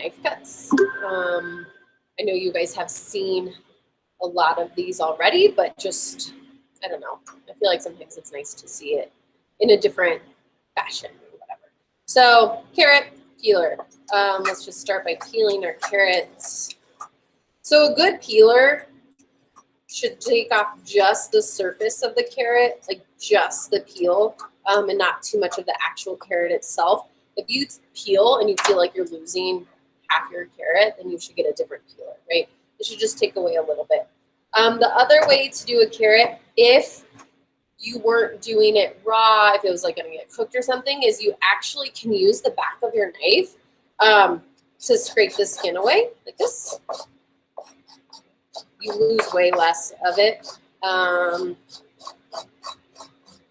knife cuts. I know you guys have seen a lot of these already, but just, I don't know. I feel like sometimes it's nice to see it in a different fashion or whatever. So carrot peeler. Let's just start by peeling our carrots. So a good peeler should take off just the surface of the carrot, like just the peel, and not too much of the actual carrot itself. If you peel and you feel like you're losing half your carrot, then you should get a different peeler, right? It should just take away a little bit. The other way to do a carrot, if you weren't doing it raw, if it was like going to get cooked or something, is you actually can use the back of your knife to scrape the skin away, like this. You lose way less of it.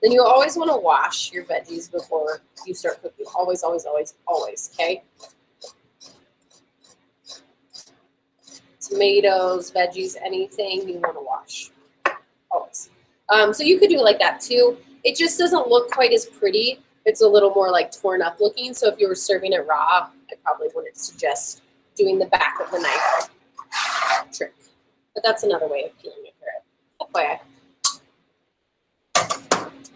Then you always want to wash your veggies before you start cooking. Always, always, always, always, okay? Tomatoes, veggies, anything you want to wash. Always. So you could do it like that too. It just doesn't look quite as pretty. It's a little more like torn up looking. So if you were serving it raw, I probably wouldn't suggest doing the back of the knife trick. But that's another way of peeling a carrot. FYI.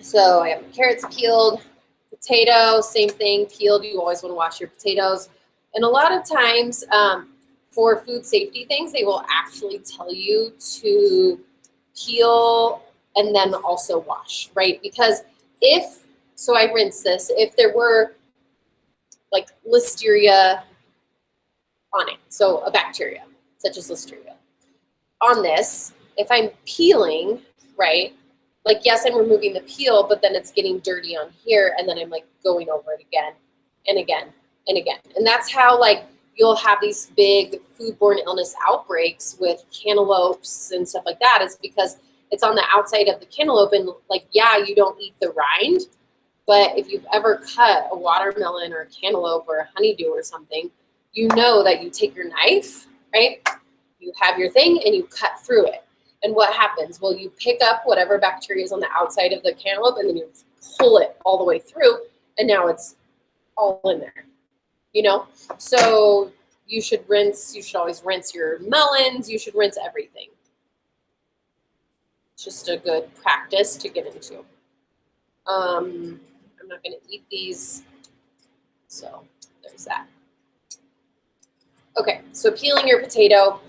So I have my carrots peeled. Potato, same thing, peeled. You always want to wash your potatoes. And a lot of times for food safety things, they will actually tell you to peel and then also wash, right? Because so I rinse this, if there were like listeria on it, so a bacteria such as listeria, on this, if I'm peeling, right, like, yes, I'm removing the peel, but then it's getting dirty on here, and then I'm like going over it again and again and again. And that's how like you'll have these big foodborne illness outbreaks with cantaloupes and stuff like that, is because it's on the outside of the cantaloupe, and like, yeah, you don't eat the rind, but if you've ever cut a watermelon or a cantaloupe or a honeydew or something, you know that you take your knife, right? You have your thing and you cut through it. And what happens? Well, you pick up whatever bacteria is on the outside of the cantaloupe and then you pull it all the way through, and now it's all in there, you know? So you should always rinse your melons, you should rinse everything. It's just a good practice to get into. I'm not going to eat these, so there's that. Okay, so peeling your potato.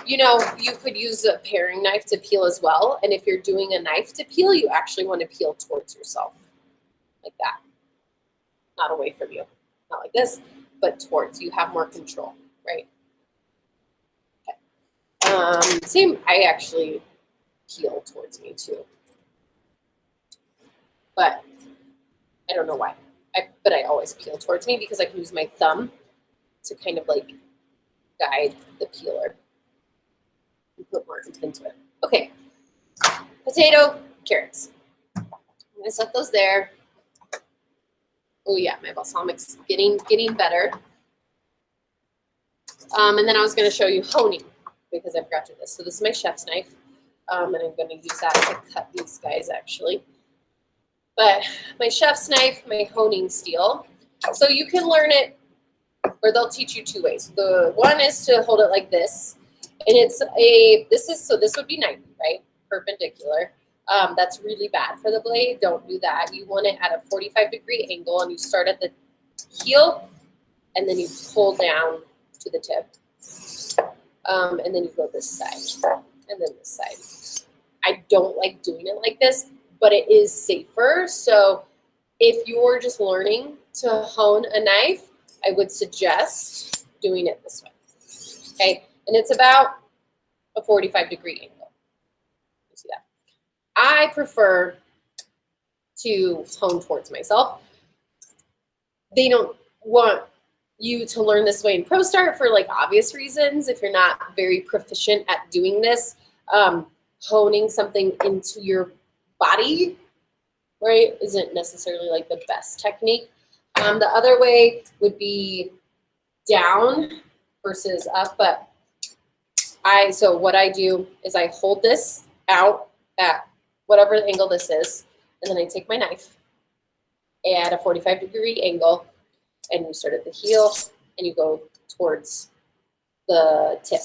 You know, you could use a paring knife to peel as well. And if you're doing a knife to peel, you actually want to peel towards yourself, like that. Not away from you, not like this, but towards. You have more control, right? Okay. Same, I actually peel towards me too. But I don't know why. But I always peel towards me because I can use my thumb to kind of like guide the peeler and put more into it. Okay, potato, carrots. I'm gonna set those there. Oh yeah, my balsamic's getting better. And then I was gonna show you honing because I forgot to do this. So this is my chef's knife, and I'm gonna use that to cut these guys actually. But my chef's knife, my honing steel. So you can learn it, or they'll teach you two ways. The one is to hold it like this, and this would be 90, right? Perpendicular. That's really bad for the blade. Don't do that. You want it at a 45-degree angle, and you start at the heel, and then you pull down to the tip. And then you go this side, and then this side. I don't like doing it like this, but it is safer. So if you're just learning to hone a knife, I would suggest doing it this way, okay? And it's about a 45-degree angle. You see that? I prefer to hone towards myself. They don't want you to learn this way in ProStart for like obvious reasons. If you're not very proficient at doing this, honing something into your body, right, isn't necessarily like the best technique. The other way would be down versus up, but so what I do is I hold this out at whatever angle this is, and then I take my knife at a 45-degree angle, and you start at the heel, and you go towards the tip.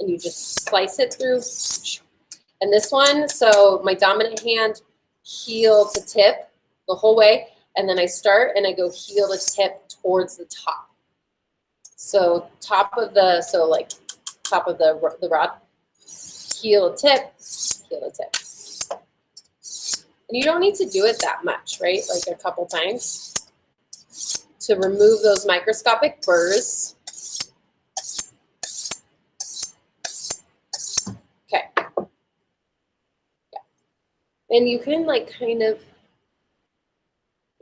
And you just slice it through. And this one, so my dominant hand, heel to tip the whole way. And then I start and I go heel to tip towards the top. So top of the rod, heel to tip, heel to tip. And you don't need to do it that much, right? Like a couple times to remove those microscopic burrs. Okay. Yeah. And you can like kind of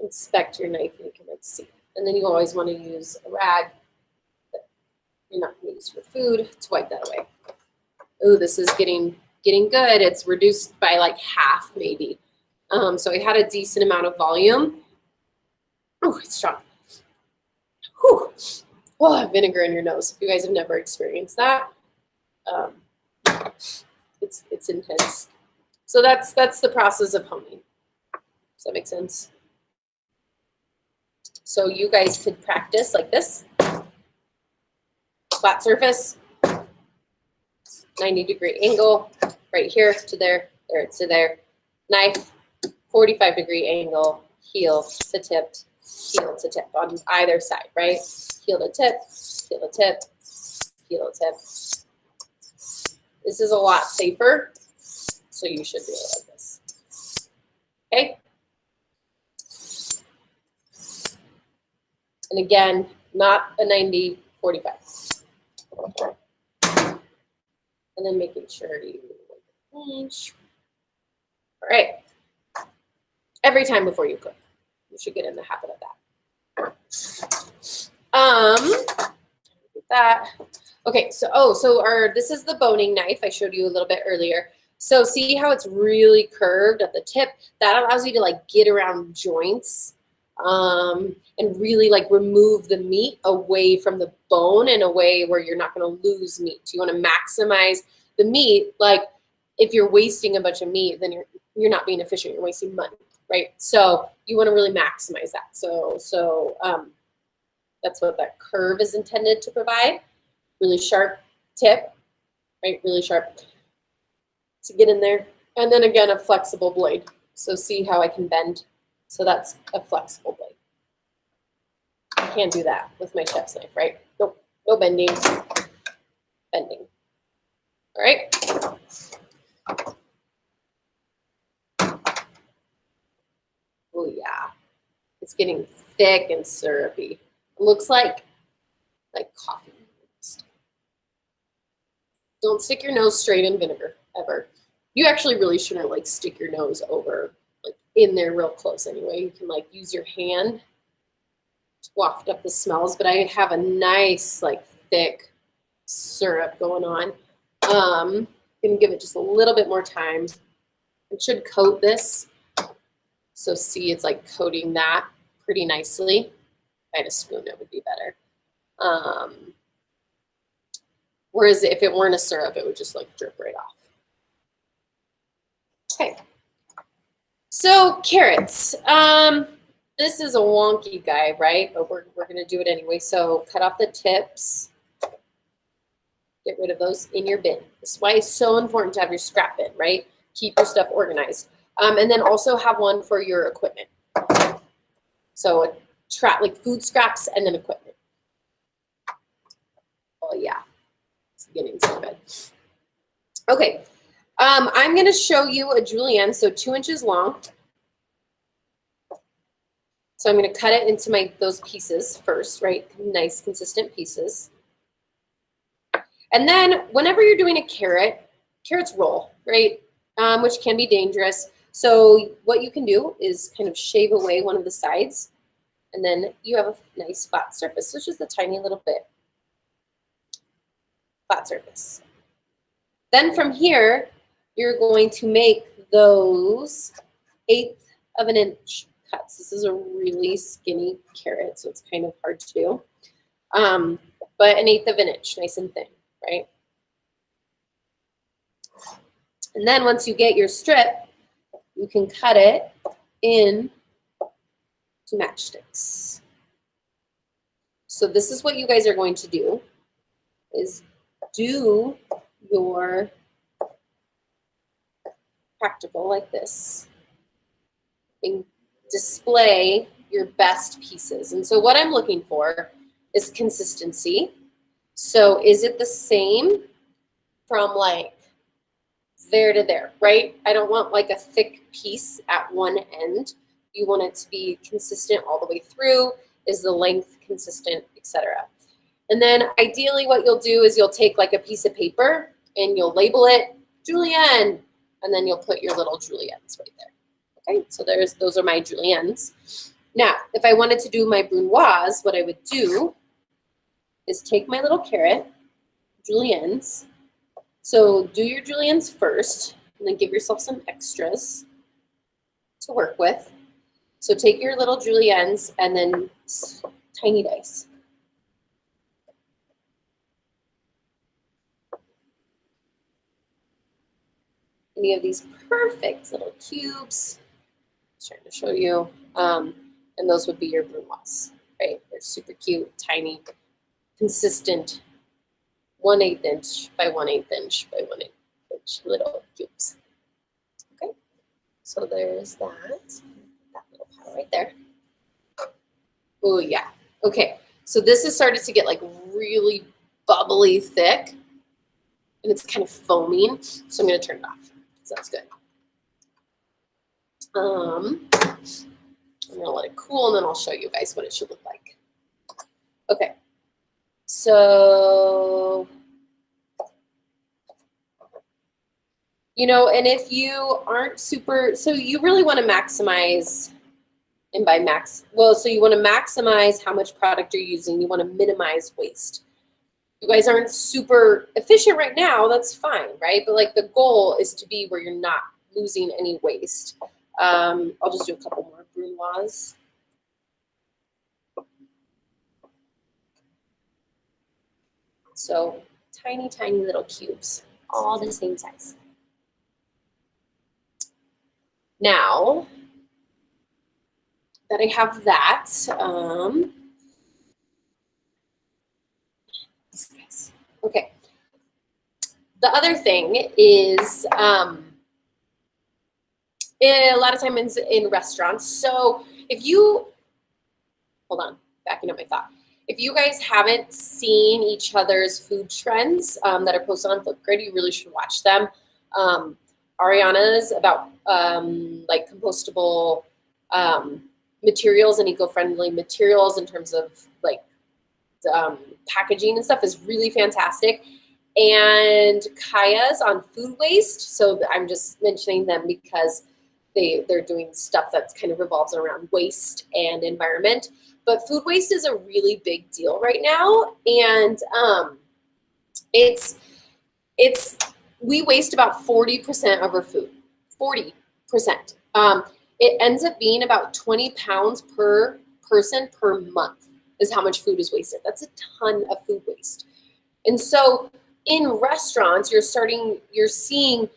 inspect your knife and you can like see. And then you always want to use a rag that you're not going to use for food to wipe that away. Oh, this is getting good. It's reduced by like half maybe. So I had a decent amount of volume. Oh, it's strong. Whew. Oh, vinegar in your nose. If you guys have never experienced that, it's intense. So that's the process of honing. Does that make sense? So you guys could practice like this. Flat surface, 90-degree angle, right here to there, there to there. Knife, 45-degree angle, heel to tip on either side, right? Heel to tip, heel to tip, heel to tip. This is a lot safer, so you should do it like this. Okay? And again, not a 90-45. And then making sure you pinch. All right. Every time before you cook, you should get in the habit of that. Okay, so this is the boning knife I showed you a little bit earlier. So see how it's really curved at the tip? That allows you to like get around joints and really like remove the meat away from the bone in a way where you're not going to lose meat. You want to maximize the meat. Like if you're wasting a bunch of meat, then you're not being efficient. You're wasting money, right? So you want to really maximize that. So that's what that curve is intended to provide. Really sharp tip, right? Really sharp to get in there. And then again, a flexible blade. So see how I can bend. So that's a flexible blade. I can't do that with my chef's knife, right? Nope, no bending, bending. All right. Oh yeah, it's getting thick and syrupy. It looks like coffee. Don't stick your nose straight in vinegar, ever. You actually really shouldn't like stick your nose over, like in there real close anyway. You can like use your hand to waft up the smells, but I have a nice like thick syrup going on. I'm gonna give it just a little bit more time. It should coat this. So see, it's like coating that pretty nicely. If I had a spoon, it would be better. Whereas if it weren't a syrup, it would just like drip right off. Okay. So carrots. This is a wonky guy, right? But we're gonna do it anyway. So cut off the tips. Get rid of those in your bin. This is why it's so important to have your scrap bin, right? Keep your stuff organized. And then also have one for your equipment. So like food scraps and then equipment. Oh yeah, it's getting so good. Okay, I'm gonna show you a julienne, so 2 inches long. So I'm gonna cut it into those pieces first, right? Nice consistent pieces. And then whenever you're doing a carrot, carrots roll, right? Which can be dangerous. So what you can do is kind of shave away one of the sides, and then you have a nice flat surface. So it's just a tiny little bit. Flat surface. Then from here, you're going to make those 1/8 of an inch cuts. This is a really skinny carrot, so it's kind of hard to do. But 1/8 of an inch, nice and thin, right? And then once you get your strip, you can cut it in to matchsticks. So this is what you guys are going to do, is do your practical like this and display your best pieces. And so what I'm looking for is consistency. So is it the same from like there to there, right? I don't want like a thick piece at one end. You want it to be consistent all the way through. Is the length consistent, etc. And then ideally what you'll do is you'll take like a piece of paper and you'll label it Julienne, and then you'll put your little Juliennes right there. Okay, so those are my Juliennes. Now, if I wanted to do my brunoise, what I would do is take my little carrot, Juliennes. So do your Juliennes first, and then give yourself some extras to work with. So take your little Juliennes and then tiny dice. And you have these perfect little cubes. I'm trying to show you. And those would be your brunoise, right? They're super cute, tiny, consistent, 1/8 inch by 1/8 inch by 1/8 inch little cubes. Okay, so there's that little pile right there. Oh yeah, okay. So this has started to get like really bubbly thick, and it's kind of foaming. So I'm gonna turn it off, because that's good. I'm gonna let it cool, and then I'll show you guys what it should look like. Okay, so, you know, and if you aren't super, so you really want to maximize, and by so you want to maximize how much product you're using. You want to minimize waste. You guys aren't super efficient right now, that's fine, right? But like the goal is to be where you're not losing any waste. I'll just do a couple more brunoise. So tiny, tiny little cubes, all the same size. Now that I have that, okay. The other thing is a lot of times in restaurants. So if you, hold on, backing up my thought. If you guys haven't seen each other's food trends that are posted on Flipgrid, you really should watch them. Ariana's about like compostable materials and eco-friendly materials in terms of like packaging and stuff is really fantastic. And Kaya's on food waste. So I'm just mentioning them because they're doing stuff that's kind of revolves around waste and environment. But food waste is a really big deal right now. And we waste about 40% of our food, 40%. It ends up being about 20 pounds per person per month is how much food is wasted. That's a ton of food waste. And so in restaurants, you're seeing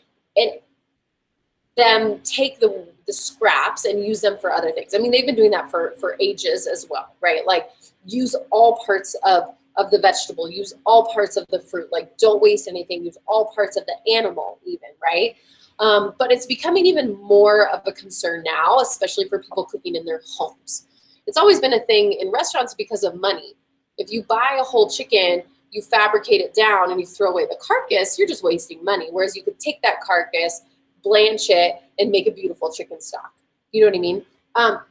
them take the scraps and use them for other things. I mean, they've been doing that for ages as well, right? Like use all parts of the vegetable, use all parts of the fruit, like don't waste anything, use all parts of the animal even, right? But it's becoming even more of a concern now, especially for people cooking in their homes. It's always been a thing in restaurants because of money. If you buy a whole chicken, you fabricate it down and you throw away the carcass, you're just wasting money. Whereas you could take that carcass, blanch it, and make a beautiful chicken stock. You know what I mean?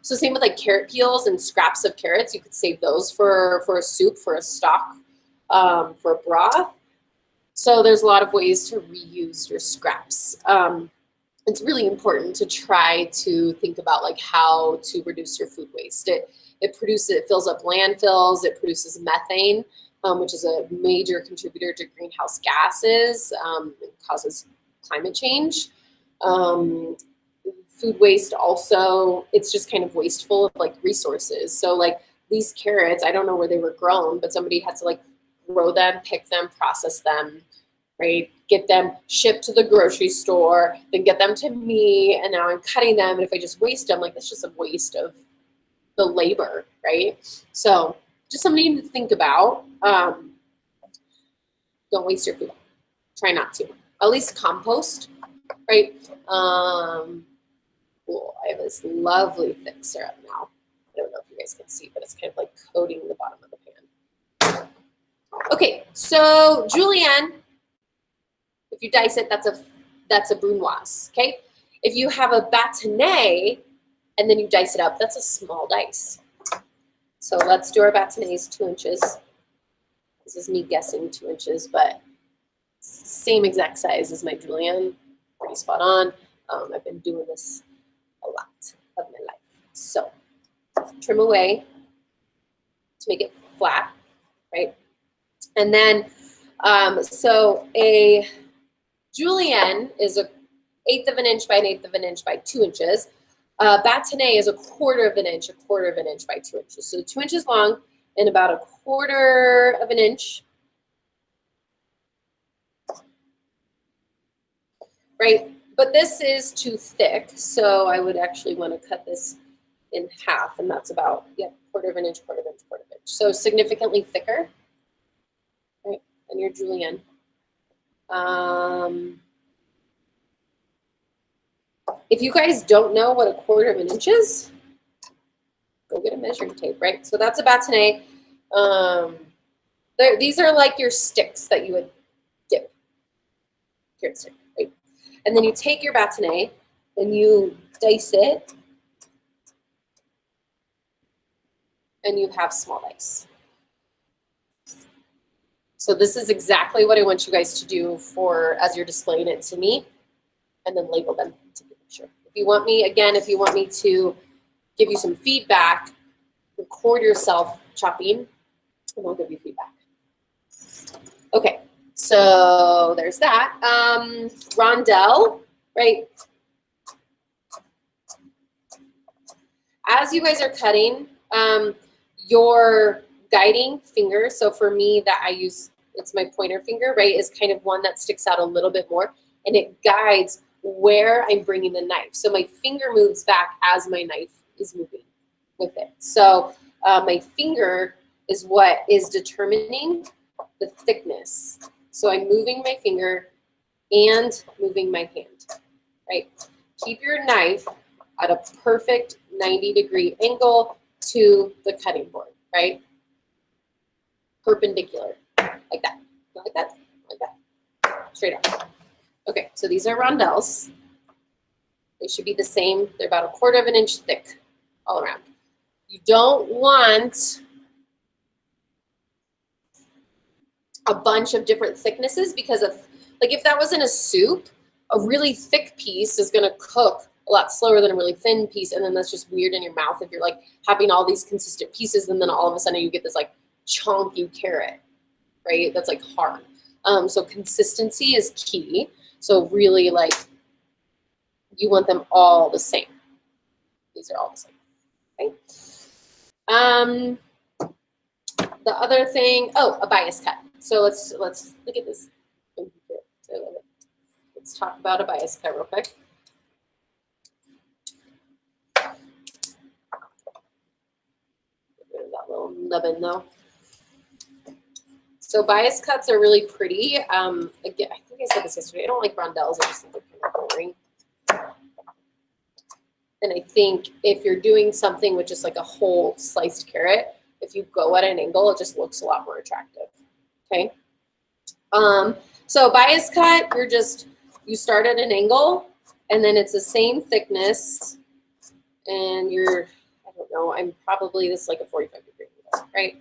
So same with like carrot peels and scraps of carrots. You could save those for a soup, for a stock, for a broth. So there's a lot of ways to reuse your scraps. It's really important to try to think about like how to reduce your food waste. It fills up landfills. It produces methane, which is a major contributor to greenhouse gases. It causes climate change. Food waste also, it's just kind of wasteful of like resources. So like these carrots, I don't know where they were grown, but somebody had to like grow them, pick them, process them, right? Get them shipped to the grocery store, then get them to me, and now I'm cutting them. And if I just waste them, like that's just a waste of the labor, right? So just something to think about. Don't waste your food. Try not to. At least compost, right? Cool. I have this lovely thick syrup now. I don't know if you guys can see, but it's kind of like coating the bottom of the pan. Okay, so julienne, if you dice it, that's a brunoise. Okay, if you have a bâtonnet and then you dice it up, that's a small dice. So let's do our bâtonnets 2 inches. This is me guessing 2 inches, but same exact size as my julienne. Pretty spot on. I've been doing this a lot of my life. So trim away to make it flat, right? And then, so a julienne is a 1/8 of an inch by 1/8 of an inch by 2 inches. Bâtonnet is a 1/4 of an inch by 2 inches. So 2 inches long and about a 1/4 of an inch, right? But this is too thick, so I would actually want to cut this in half, and that's about, yeah, 1/4 of an inch, 1/4 of an inch, 1/4 of an inch. So significantly thicker, right, than your julienne. If you guys don't know what a 1/4 of an inch is, go get a measuring tape, right? So that's a bâtonnet. These are like your sticks that you would dip. Carrot stick, right? And then you take your bâtonnet and you dice it, and you have small dice. So this is exactly what I want you guys to do for as you're displaying it to me, and then label them to the picture. If you want me, again, if you want me to give you some feedback, record yourself chopping, and I'll give you feedback. Okay, so there's that. Rondelle, right? As you guys are cutting, your guiding finger, so for me that I use, it's my pointer finger, right, is kind of one that sticks out a little bit more, and it guides where I'm bringing the knife. So my finger moves back as my knife is moving with it. So my finger is what is determining the thickness. So I'm moving my finger and moving my hand, right? Keep your knife at a perfect 90-degree angle to the cutting board, right? Perpendicular, like that, like that, like that, straight up. Okay, so these are rondelles. They should be the same. They're about a 1/4 of an inch thick all around. You don't want a bunch of different thicknesses, because of, like, if that was in a soup, a really thick piece is going to cook a lot slower than a really thin piece, and then that's just weird in your mouth if you're like having all these consistent pieces, and then all of a sudden you get this like chunky carrot, right? That's like hard. So consistency is key. So really, like, you want them all the same. These are all the same. Okay. The other thing, oh, a bias cut. So let's look at this. Let's talk about a bias cut real quick. Get rid of that little nubbin though. So bias cuts are really pretty. Again, I think I said this yesterday. I don't like rondelles. I just think they're kind of boring. And I think if you're doing something with just like a whole sliced carrot, if you go at an angle, it just looks a lot more attractive. Okay. So bias cut, you start at an angle, and then it's the same thickness, and I don't know, I'm probably this like a 45-degree angle, right?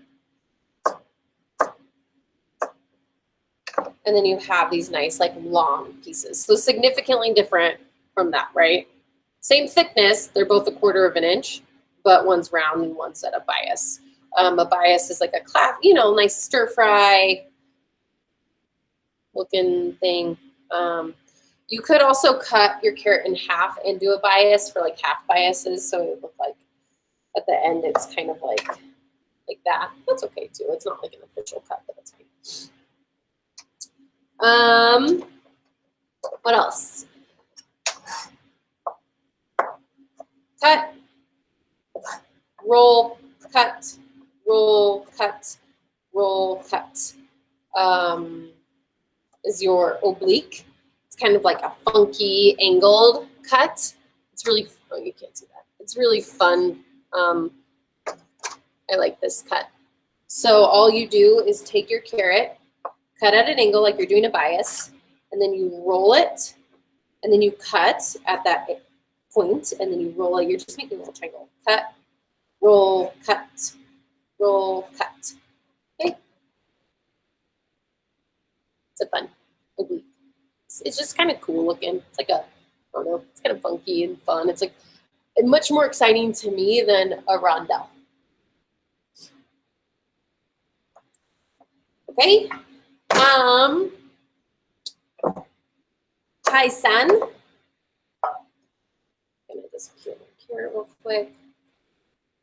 And then you have these nice like long pieces. So significantly different from that, right? Same thickness, they're both a 1/4 of an inch, but one's round and one's at a bias. A bias is like a nice stir fry looking thing. You could also cut your carrot in half and do a bias for like half biases, so it would look like at the end it's kind of like that. That's okay too. It's not like an official cut, but it's fine. What else? Cut, roll, cut, roll, cut, is your oblique. It's kind of like a funky angled cut. It's really, oh, you can't see that. It's really fun. I like this cut. So all you do is take your carrot, cut at an angle like you're doing a bias, and then you roll it, and then you cut at that point, and then you roll it. You're just making a little triangle. Cut, roll, cut, roll, cut. Okay. It's a fun oblique. It's just kind of cool looking. It's like a, I don't know, it's kind of funky and fun. It's like much more exciting to me than a rondelle. Okay. Paisan. I'm gonna just peel my carrot real quick.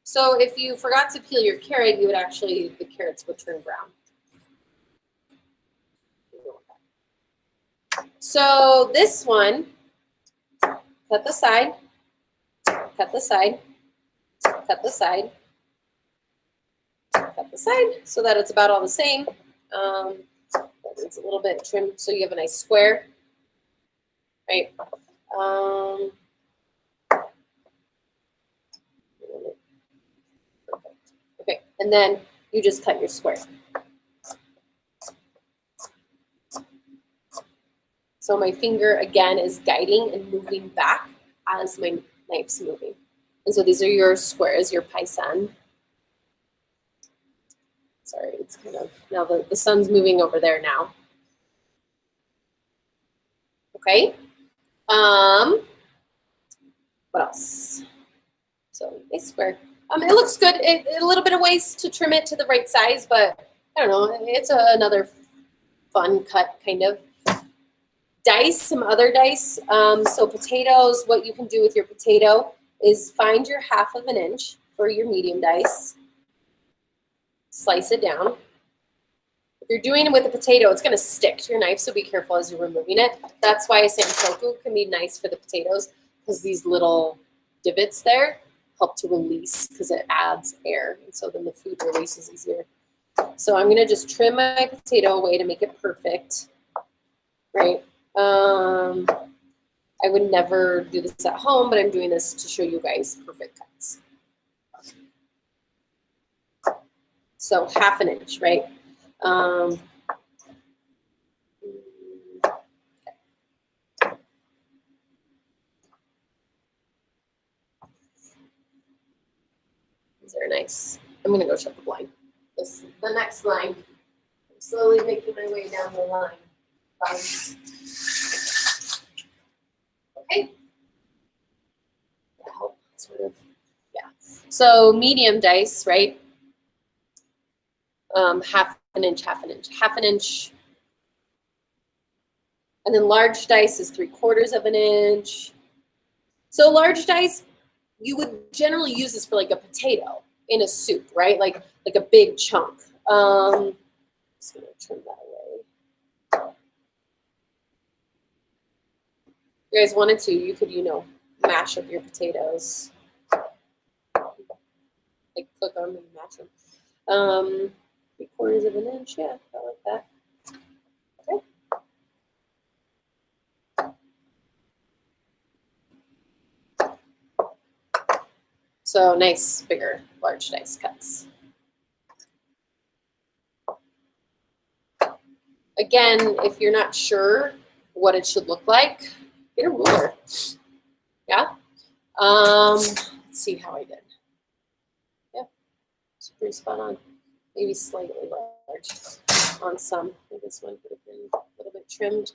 So if you forgot to peel your carrot, you would actually, the carrots would turn brown. So this one, cut the side, cut the side, cut the side, cut the side, so that it's about all the same. It's a little bit trimmed so you have a nice square, right? Perfect. Okay, and then you just cut your square. So my finger, again, is guiding and moving back as my knife's moving. And so these are your squares, your paisan. Sorry, it's kind of, now the sun's moving over there now. Okay. What else? So a square. It looks good. A little bit of ways to trim it to the right size, but I don't know. It's another fun cut, kind of. Dice, some other dice. So potatoes, what you can do with your potato is find your 1/2 inch for your medium dice. Slice it down. If you're doing it with a potato, it's going to stick to your knife, so be careful as you're removing it. That's why santoku can be nice for the potatoes, because these little divots there help to release, because it adds air, and so then the food releases easier. So I'm going to just trim my potato away to make it perfect, right? I would never do this at home, but I'm doing this to show you guys perfect cuts. So 1/2 inch, right? Okay. These are nice. I'm gonna go shut the blind. This the next line. I'm slowly making my way down the line. Okay. I hope sort of, yeah. So medium dice, right? 1/2 inch, 1/2 inch, 1/2 inch. And then large dice is 3/4 inch. So large dice, you would generally use this for like a potato in a soup, right? Like a big chunk. Just gonna trim that away. If you guys wanted to, you could, mash up your potatoes. Like click on them and mash them. 3/4 inch, yeah, I like that. Okay. So nice, bigger, large dice cuts. Again, if you're not sure what it should look like, get a ruler. Yeah. Let's see how I did. Yeah, it's pretty spot on. Maybe slightly large on some. I think this one could have been a little bit trimmed,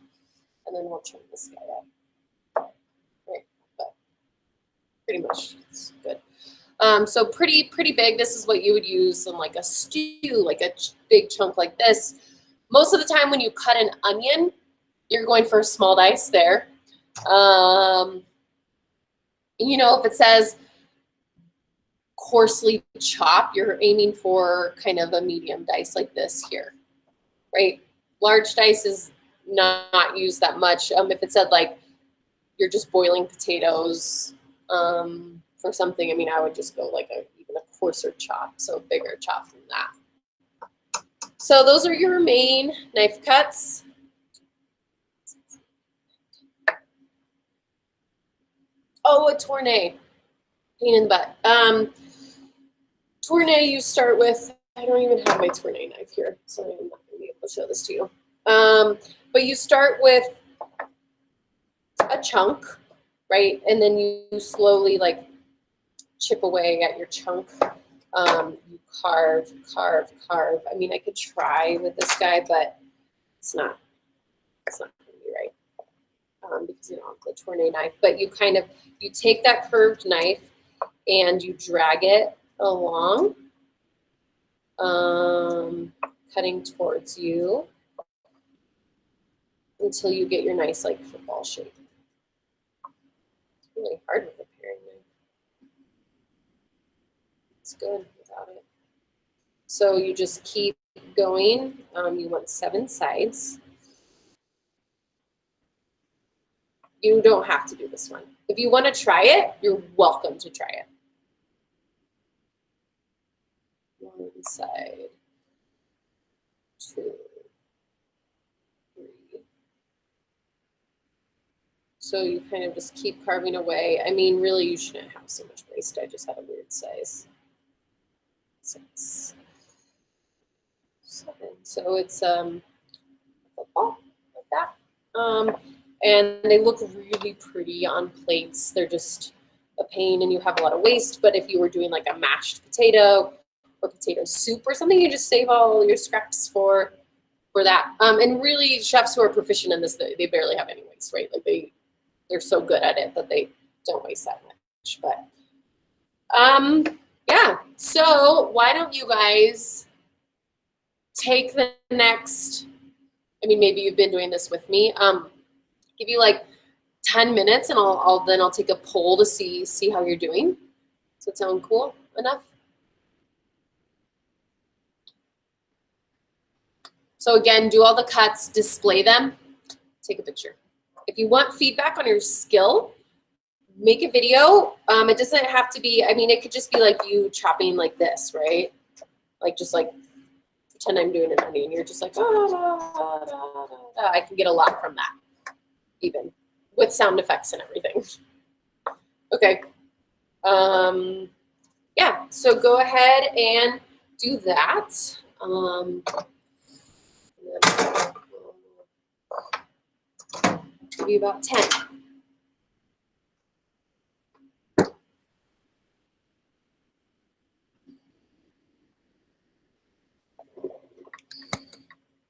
and then we'll trim this guy up. Right, but pretty much it's good. So pretty big. This is what you would use in like a stew, like a big chunk like this. Most of the time when you cut an onion, you're going for a small dice there. If it says coarsely chop, you're aiming for kind of a medium dice like this here, right? Large dice is not used that much. If it said like you're just boiling potatoes for something, I mean, I would just go like even coarser chop, so bigger chop than that. So those are your main knife cuts. Oh, a tournée. Pain in the butt. Tournée, you start with, I don't even have my tournée knife here, so I'm not going to be able to show this to you. But you start with a chunk, right? And then you slowly like chip away at your chunk. You carve. I mean, I could try with this guy, but it's not going to be right because you don't have the tournée knife. But you take that curved knife and you drag it along, cutting towards you until you get your nice like football shape. It's really hard with a paring knife. It's good without it. So you just keep going. You want 7 sides. You don't have to do this one. If you want to try it, you're welcome to try it. One side, 2, 3. So you kind of just keep carving away. I mean, really, you shouldn't have so much waste. I just had a weird size. 6, 7. So it's football like that. And they look really pretty on plates. They're just a pain and you have a lot of waste. But if you were doing like a mashed potato or potato soup or something, you just save all your scraps for that. And really, chefs who are proficient in this, they barely have any waste, right? Like they're so good at it that they don't waste that much. But yeah, so why don't you guys take the next, I mean, maybe you've been doing this with me, give you like 10 minutes and I'll take a poll to see how you're doing. Does that sound cool enough? So again, do all the cuts, display them, take a picture. If you want feedback on your skill, make a video. It doesn't have to be, I mean, it could just be like you chopping like this, right? Like just like pretend I'm doing an onion. You're just like, I can get a lot from that, even with sound effects and everything. Okay. Yeah, so go ahead and do that. Maybe about 10.